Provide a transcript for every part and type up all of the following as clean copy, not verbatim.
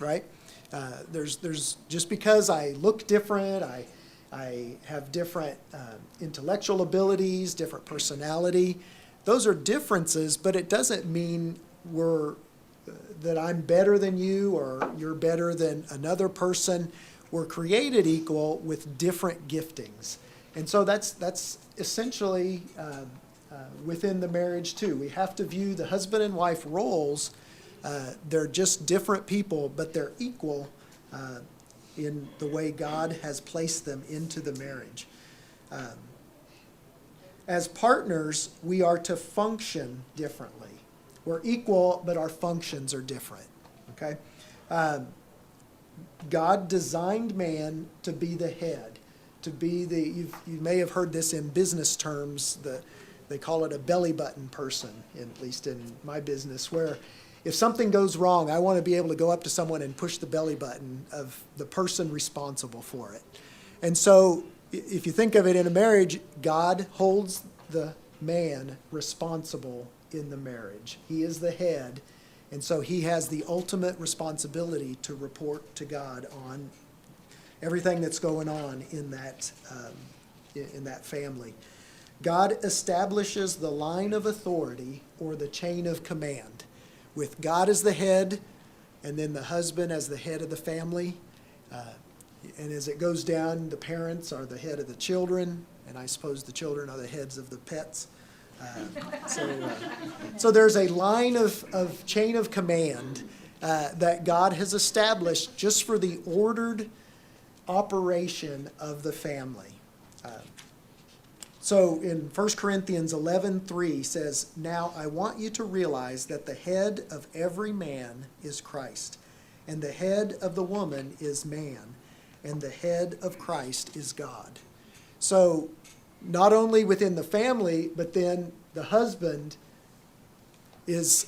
right? There's just because I look different, I have different intellectual abilities, different personality. Those are differences, but it doesn't mean that I'm better than you or you're better than another person. We're created equal with different giftings. And so that's essentially within the marriage too. We have to view the husband and wife roles. They're just different people, but they're equal in the way God has placed them into the marriage. As partners, we are to function differently. We're equal, but our functions are different. Okay? God designed man to be the head, to be you may have heard this in business terms. They call it a belly button person, at least in my business, where if something goes wrong, I want to be able to go up to someone and push the belly button of the person responsible for it. And so if you think of it in a marriage, God holds the man responsible in the marriage. He is the head, and so he has the ultimate responsibility to report to God on everything that's going on in that family. God establishes the line of authority or the chain of command, with God as the head, and then the husband as the head of the family. And as it goes down, the parents are the head of the children, and I suppose the children are the heads of the pets. So there's a line of chain of command that God has established just for the ordered operation of the family. So in 1 Corinthians 11:3 says, "Now I want you to realize that the head of every man is Christ, and the head of the woman is man, and the head of Christ is God." So not only within the family, but then the husband is,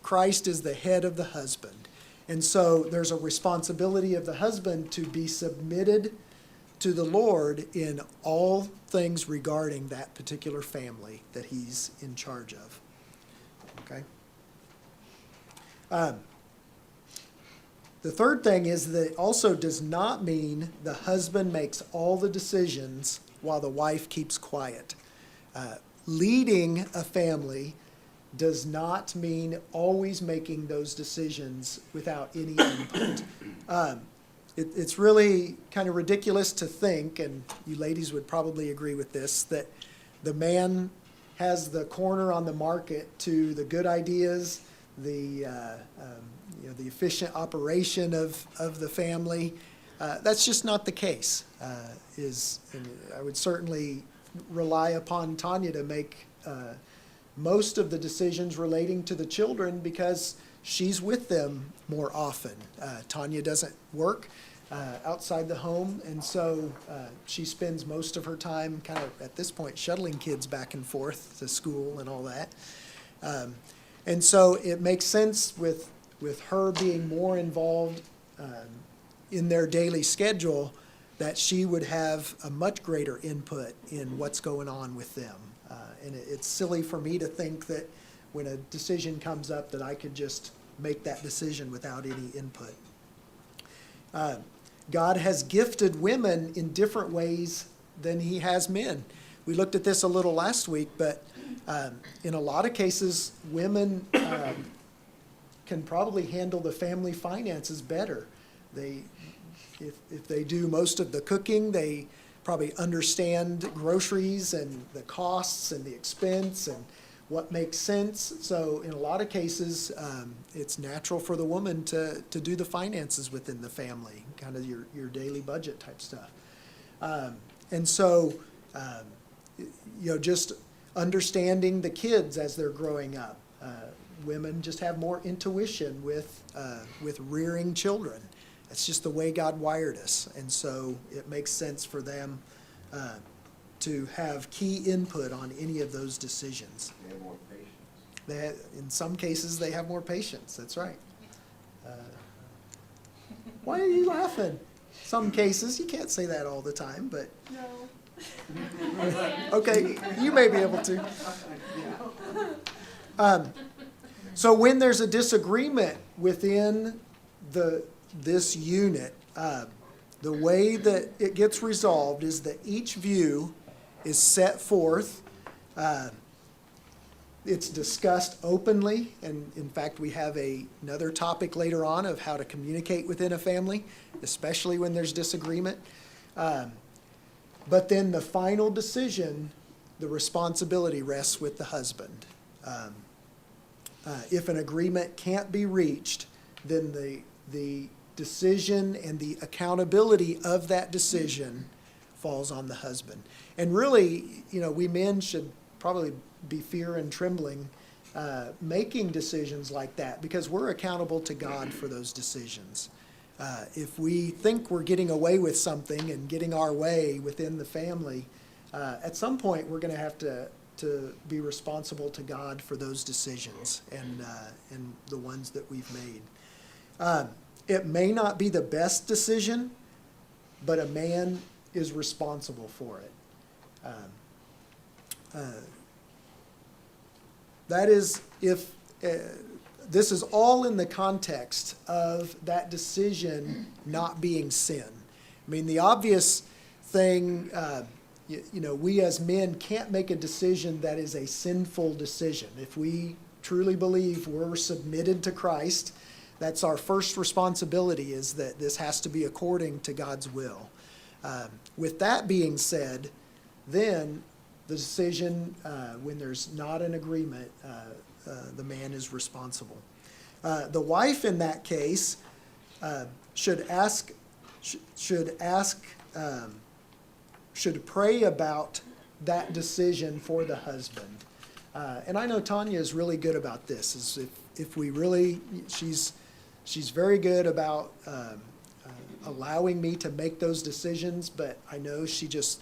Christ is the head of the husband. And so there's a responsibility of the husband to be submitted to the Lord in all things regarding that particular family that he's in charge of. Okay? The third thing is that it also does not mean the husband makes all the decisions while the wife keeps quiet. Leading a family does not mean always making those decisions without any input. It's really kind of ridiculous to think, and you ladies would probably agree with this, that the man has the corner on the market to the good ideas, the efficient operation of the family. That's just not the case. And I would certainly rely upon Tanya to make most of the decisions relating to the children because she's with them more often. Tanya doesn't work outside the home, and so she spends most of her time kind of at this point shuttling kids back and forth to school and all that. And so it makes sense with her being more involved in their daily schedule that she would have a much greater input in what's going on with them. And it's silly for me to think that when a decision comes up that I could just make that decision without any input. God has gifted women in different ways than he has men. We looked at this a little last week, but in a lot of cases, women can probably handle the family finances better. If they do most of the cooking, they probably understand groceries and the costs and the expense and what makes sense. So in a lot of cases, it's natural for the woman to do the finances within the family, kind of your daily budget type stuff. And so, just understanding the kids as they're growing up. Women just have more intuition with rearing children. It's just the way God wired us. And so it makes sense for them to have key input on any of those decisions. They have more patience. In some cases, they have more patience. That's right. Why are you laughing? Some cases, you can't say that all the time, but... No. Okay, you may be able to. So when there's a disagreement within this unit, the way that it gets resolved is that each view is set forth. It's discussed openly, and in fact, we have another topic later on of how to communicate within a family, especially when there's disagreement. But then the final decision, the responsibility rests with the husband. If an agreement can't be reached, then the decision and the accountability of that decision falls on the husband. And really, we men should probably be fear and trembling making decisions like that, because we're accountable to God for those decisions. If we think we're getting away with something and getting our way within the family, at some point we're going to have to be responsible to God for those decisions and the ones that we've made. It may not be the best decision, but a man is responsible for it. That is, if this is all in the context of that decision not being sin. I mean, the obvious thing, we as men can't make a decision that is a sinful decision. If we truly believe we're submitted to Christ, that's our first responsibility, is that this has to be according to God's will. With that being said, then the decision, when there's not an agreement, the man is responsible. The wife in that case should pray about that decision for the husband. And I know Tanya is really good about this. Is if we really, she's very good about allowing me to make those decisions, but I know she just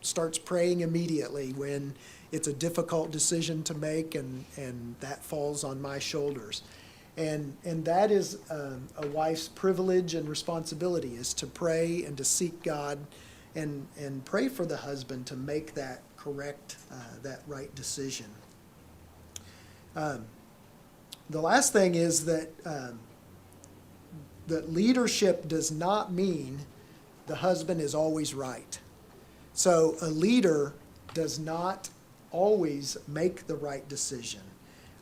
starts praying immediately when it's a difficult decision to make, and that falls on my shoulders. And that is a wife's privilege and responsibility, is to pray and to seek God and pray for the husband to make that correct, that right decision. The last thing is that leadership does not mean the husband is always right. So a leader does not always make the right decision.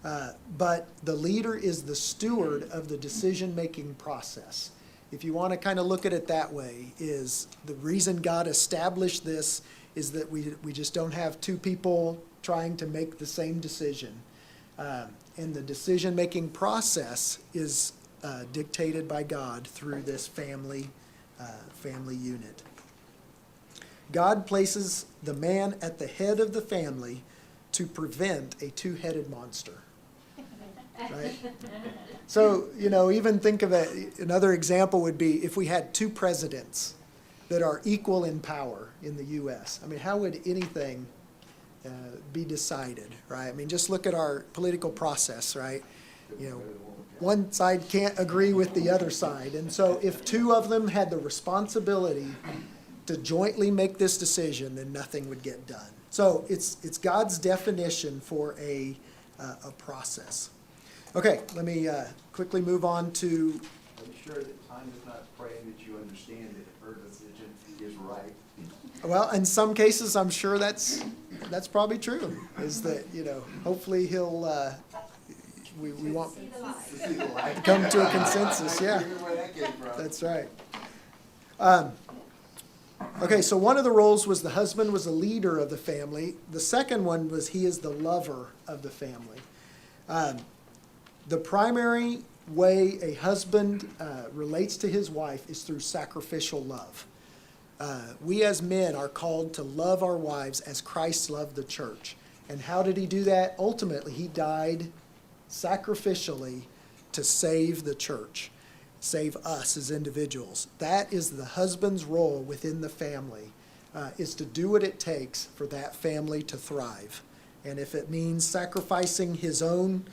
But the leader is the steward of the decision-making process. If you want to kind of look at it that way, is the reason God established this is that we just don't have two people trying to make the same decision. And the decision-making process is dictated by God through this family unit. God places the man at the head of the family to prevent a two-headed monster. Right? So, even think of it, another example would be if we had two presidents that are equal in power in the U.S. I mean, how would anything be decided, right? I mean, just look at our political process, right? One side can't agree with the other side. And so if two of them had the responsibility to jointly make this decision, then nothing would get done. So it's God's definition for a process. Okay, let me quickly move on to. Are you sure that time is not praying that you understand that her decision is right? Well, in some cases, I'm sure that's probably true. Is that hopefully he'll we want to come to a consensus. Yeah, that's right. Okay, so one of the roles was the husband was the leader of the family. The second one was he is the lover of the family. The primary way a husband relates to his wife is through sacrificial love. We as men are called to love our wives as Christ loved the church. And how did he do that? Ultimately, he died sacrificially to save the church, save us as individuals. That is the husband's role within the family, is to do what it takes for that family to thrive. And if it means sacrificing his own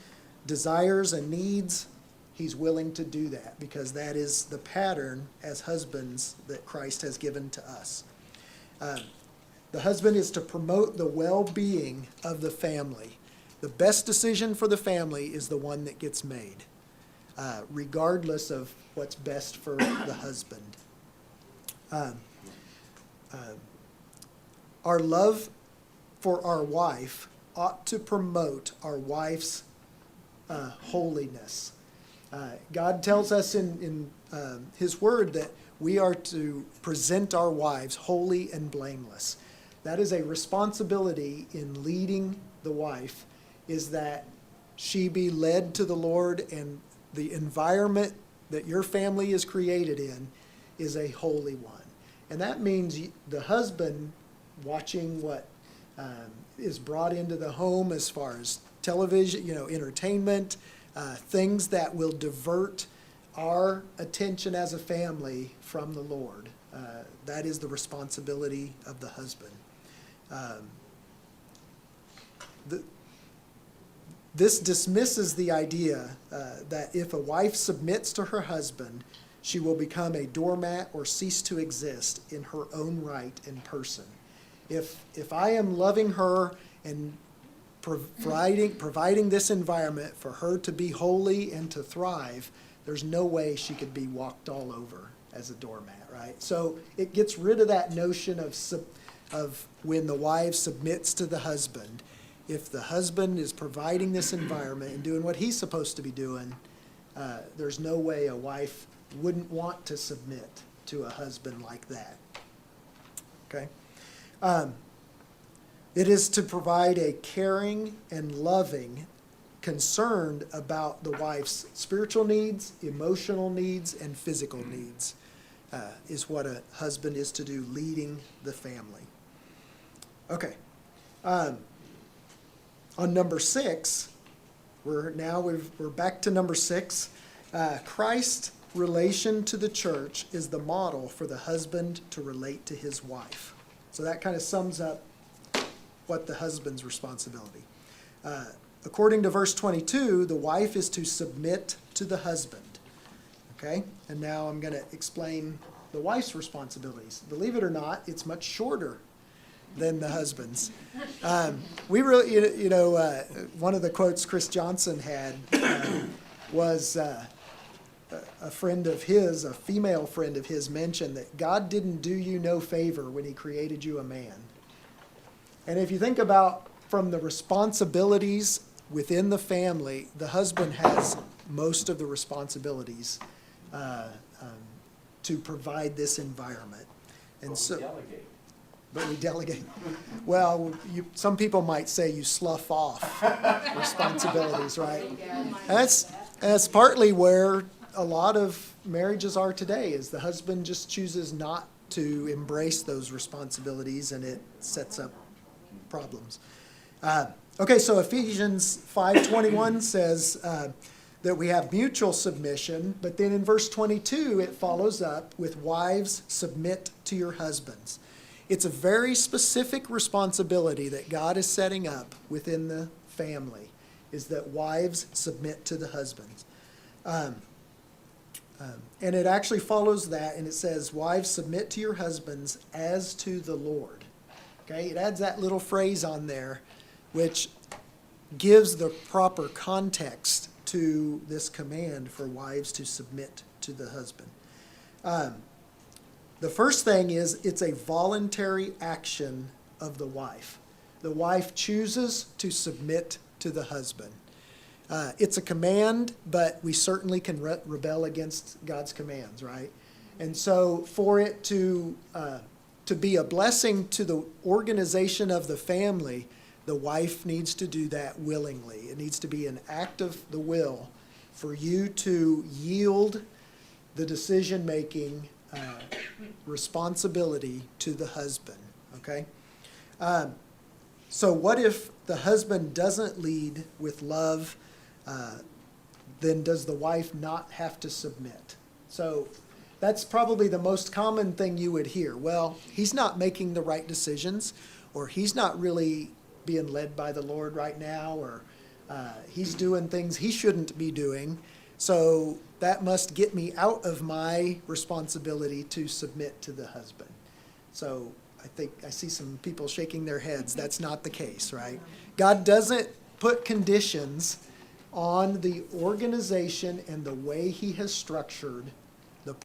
desires and needs, he's willing to do that, because that is the pattern as husbands that Christ has given to us. The husband is to promote the well-being of the family. The best decision for the family is the one that gets made. regardless of what's best for the husband. Our love for our wife ought to promote our wife's holiness. God tells us in His Word that we are to present our wives holy and blameless. That is a responsibility in leading the wife, is that she be led to the Lord, and the environment that your family is created in is a holy one. And that means the husband watching what is brought into the home as far as television, entertainment, things that will divert our attention as a family from the Lord. That is the responsibility of the husband. This dismisses the idea that if a wife submits to her husband, she will become a doormat or cease to exist in her own right in person. If I am loving her and providing this environment for her to be holy and to thrive, there's no way she could be walked all over as a doormat, right? So it gets rid of that notion of when the wife submits to the husband. If the husband is providing this environment and doing what he's supposed to be doing, there's no way a wife wouldn't want to submit to a husband like that. Okay? It is to provide a caring and loving, concerned about the wife's spiritual needs, emotional needs, and physical needs, is what a husband is to do, leading the family. Okay. On number 6, we're back to number 6. Christ's relation to the church is the model for the husband to relate to his wife. So that kind of sums up what the husband's responsibility. According to verse 22, the wife is to submit to the husband. Okay? And now I'm going to explain the wife's responsibilities. Believe it or not, it's much shorter than the husband's. We really, one of the quotes Chris Johnson had was a friend of his, a female friend of his, mentioned that God didn't do you no favor when He created you a man. And if you think about from the responsibilities within the family, the husband has most of the responsibilities to provide this environment. And Delegate. But we delegate. Well, some people might say you slough off responsibilities, right? That's partly where a lot of marriages are today, is the husband just chooses not to embrace those responsibilities, and it sets up problems. Okay, so Ephesians 5:21 says that we have mutual submission, but then in verse 22 it follows up with, wives, submit to your husbands. It's a very specific responsibility that God is setting up within the family, is that wives submit to the husbands. And it actually follows that, and it says, wives, submit to your husbands as to the Lord. Okay, it adds that little phrase on there, which gives the proper context to this command for wives to submit to the husband. The first thing is, it's a voluntary action of the wife. The wife chooses to submit to the husband. It's a command, but we certainly can rebel against God's commands, right? And so for it to be a blessing to the organization of the family, the wife needs to do that willingly. It needs to be an act of the will for you to yield the decision-making responsibility to the husband, okay? So what if the husband doesn't lead with love? Then does the wife not have to submit? So that's probably the most common thing you would hear. Well, he's not making the right decisions, or he's not really being led by the Lord right now, or he's doing things he shouldn't be doing. So that must get me out of my responsibility to submit to the husband. So I think I see some people shaking their heads. That's not the case, right? God doesn't put conditions on the organization and the way he has structured